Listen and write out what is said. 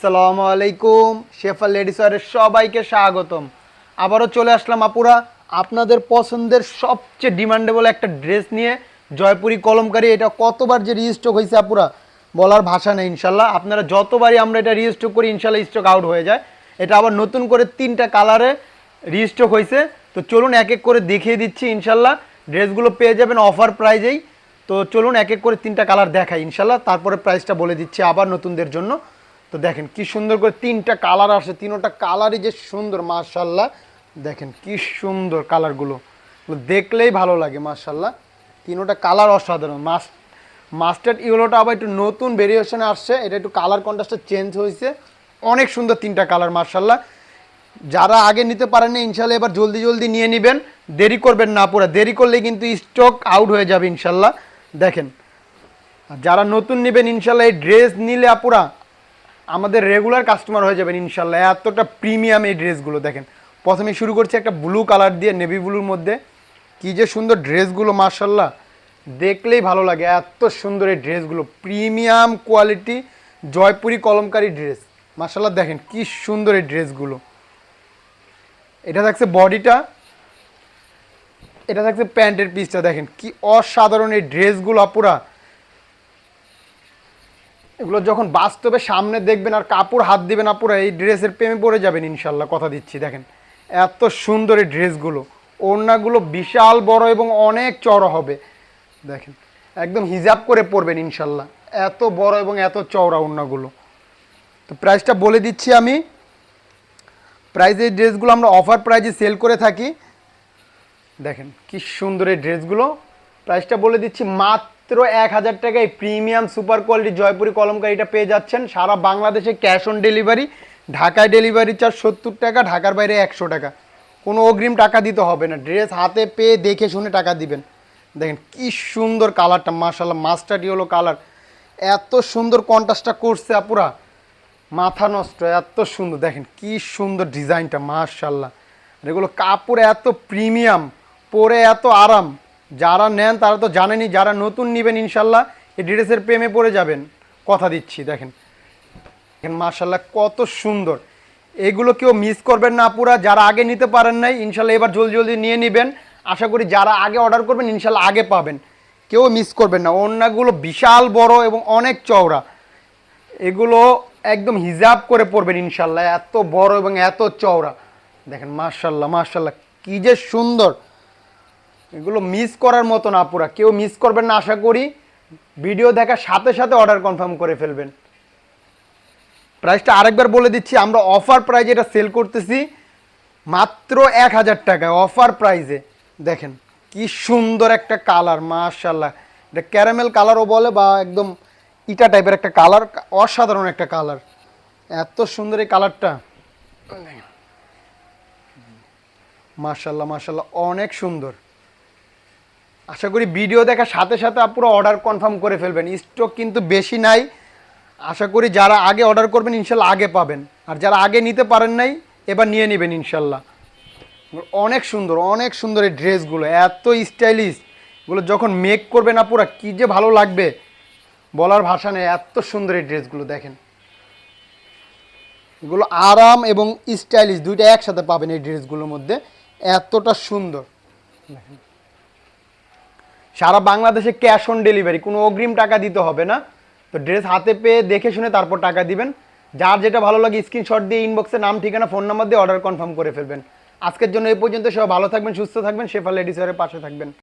আসসালামু আলাইকুম। শেফা লেডিসওয়্যারের সবাইকে স্বাগতম। আবারও চলে আসলাম আপুরা আপনাদের পছন্দের সবচেয়ে ডিমান্ডেবল একটা ড্রেস নিয়ে, জয়পুরি কলমকারী। এটা কতবার যে রিস্টক হয়েছে আপুরা, বলার ভাষা নেই। ইনশাল্লাহ আপনারা যতবারই আমরা এটা রিস্টক করি ইনশাল্লাহ স্টক আউট হয়ে যায়। এটা আবার নতুন করে 3টা কালারে রিস্টক হয়েছে। তো চলুন এক এক করে দেখিয়ে দিচ্ছি। ইনশাল্লাহ ড্রেসগুলো পেয়ে যাবেন অফার প্রাইজেই। তো চলুন এক এক করে 3টা কালার দেখাই ইনশাল্লাহ, তারপরে প্রাইসটা বলে দিচ্ছি আবার নতুনদের জন্য। তো দেখেন কি সুন্দর করে 3টা কালার আসে, 3টা কালারই যে সুন্দর মাশাল্লাহ। দেখেন কি সুন্দর কালারগুলো, দেখলেই ভালো লাগে মাশাল্লাহ। 3টা কালার অসাধারণ। মাস্টার্ড ইয়েলোটা আবার একটু নতুন ভেরিয়েশনে আসছে, এটা একটু কালার কন্ট্রাস্টটা চেঞ্জ হয়েছে। অনেক সুন্দর 3টা কালার মাশাল্লাহ। যারা আগে নিতে পারেন না ইনশাল্লাহ এবার জলদি জলদি নিয়ে নেবেন, দেরি করবেন না পুরো। দেরি করলে কিন্তু স্টক আউট হয়ে যাবে ইনশাল্লাহ। দেখেন আর যারা নতুন নেবেন ইনশাল্লাহ এই ড্রেস নিলে আপুরা আমাদের রেগুলার কাস্টমার হয়ে যাবেন ইনশাল্লাহ। এতটা প্রিমিয়াম এই ড্রেসগুলো। দেখেন প্রথমে শুরু করছি একটা ব্লু কালার দিয়ে, নেভি ব্লুর মধ্যে। কী যে সুন্দর ড্রেসগুলো মাশাল্লাহ, দেখলেই ভালো লাগে। এত সুন্দর এই ড্রেসগুলো, premium quality Jaipuri Kalamkari dress মাশাল্লাহ। দেখেন কি সুন্দর এই ড্রেসগুলো। এটা থাকছে বডিটা, এটা থাকছে প্যান্টের পিসটা। দেখেন কি অসাধারণ এই ড্রেসগুলো আপুরা। এগুলো যখন বাস্তবে সামনে দেখবেন আর কাপড় হাত দিবেন আপুরা, এই ড্রেসের প্রেমে পড়ে যাবেন ইনশাল্লাহ, কথা দিচ্ছি। দেখেন এত সুন্দর এই ড্রেসগুলো, ওড়নাগুলো বিশাল বড় এবং অনেক চওড়া হবে। দেখেন একদম হিজাব করে পরবেন ইনশাল্লাহ, এত বড় এবং এত চওড়া ওড়নাগুলো। তো প্রাইসটা বলে দিচ্ছি আমি। প্রাইস এই ড্রেসগুলো আমরা অফার প্রাইজে সেল করে থাকি। দেখেন কি সুন্দর এই ড্রেসগুলো। প্রাইসটা বলে দিচ্ছি মাত্র 1000 টাকায় প্রিমিয়াম সুপার কোয়ালিটি জয়পুরি কলমকারীটা পেয়ে যাচ্ছেন সারা বাংলাদেশে ক্যাশ অন ডেলিভারি। ঢাকায় ডেলিভারি চার্জ 70 টাকা, ঢাকার বাইরে 100 টাকা। কোনো অগ্রিম টাকা দিতে হবে না, ড্রেস হাতে পেয়ে দেখে শুনে টাকা দিবেন। দেখেন কি সুন্দর কালারটা মাশাআল্লাহ, মাস্টার্ড ইয়েলো কালার। এত সুন্দর কন্ট্রাস্টটা করছে আপুরা, মাথা নষ্ট, এত সুন্দর। দেখেন কি সুন্দর ডিজাইনটা মাশাআল্লাহ। এগুলো কাপড় এত প্রিমিয়াম, পরে এত আরাম। যারা নেন তারা তো জানেনই, যারা নতুন নেবেন ইনশাল্লাহ এই ড্রেসের প্রেমে পড়ে যাবেন, কথা দিচ্ছি। দেখেন দেখেন মাশাল্লাহ কত সুন্দর। এগুলো কেউ মিস করবেন না আপুরা। যারা আগে নিতে পারেন নাই ইনশাল্লাহ এবার জলদি জলদি নিয়ে নেবেন। আশা করি যারা আগে অর্ডার করবেন ইনশাল্লাহ আগে পাবেন, কেউ মিস করবেন না। ওড়নাগুলো বিশাল বড় এবং অনেক চওড়া, এগুলো একদম হিজাব করে পরবেন ইনশাল্লাহ, এত বড় এবং এত চওড়া। দেখেন মাশাল্লাহ মাশাল্লাহ কি যে সুন্দর। এগুলো মিস করার মতো না পুরা, কেউ মিস করবেন না। আশা করি ভিডিও দেখার সাথে সাথে অর্ডার কনফার্ম করে ফেলবেন। প্রাইসটা আরেকবার বলে দিচ্ছি, আমরা অফার প্রাইজে এটা সেল করতেছি মাত্র 1000 টাকায় অফার প্রাইজে। দেখেন কি সুন্দর একটা কালার মাশাল্লাহ। এটা ক্যারামেল কালারও বলে বা একদম ইটা টাইপের একটা কালার, অসাধারণ একটা কালার। এত সুন্দর এই কালারটা মাশাল্লাহ মাশাল্লাহ, অনেক সুন্দর। আশা করি ভিডিও দেখার সাথে সাথে পুরো অর্ডার কনফার্ম করে ফেলবেন, স্টক কিন্তু বেশি নাই। আশা করি যারা আগে অর্ডার করবেন ইনশাল্লাহ আগে পাবেন, আর যারা আগে নিতে পারেন নাই এবার নিয়ে নেবেন ইনশাল্লাহ। অনেক সুন্দর অনেক সুন্দর এই ড্রেসগুলো, এত স্টাইলিশ। এগুলো যখন মেক করবেন আপুরা কী যে ভালো লাগবে, বলার ভাষা নেই। এত সুন্দর এই ড্রেসগুলো দেখেন, এগুলো আরাম এবং স্টাইলিশ দুইটা একসাথে পাবেন এই ড্রেসগুলোর মধ্যে, এতটা সুন্দর। দেখেন সারা বাংলাদেশে ক্যাশ অন ডেলিভারি, কোনো অগ্রিম টাকা দিতে হবে না। তো ড্রেস হাতে পেয়ে দেখে শুনে তারপর টাকা দিবেন। যার যেটা ভালো লাগে স্ক্রিনশট দিয়ে ইনবক্সে নাম ঠিকানা ফোন নাম্বার দিয়ে অর্ডার কনফার্ম করে ফেলবেন। আজকের জন্য এই পর্যন্ত। সবাই ভালো থাকবেন, সুস্থ থাকবেন, শেফা লেডিসওয়্যারের পাশে থাকবেন।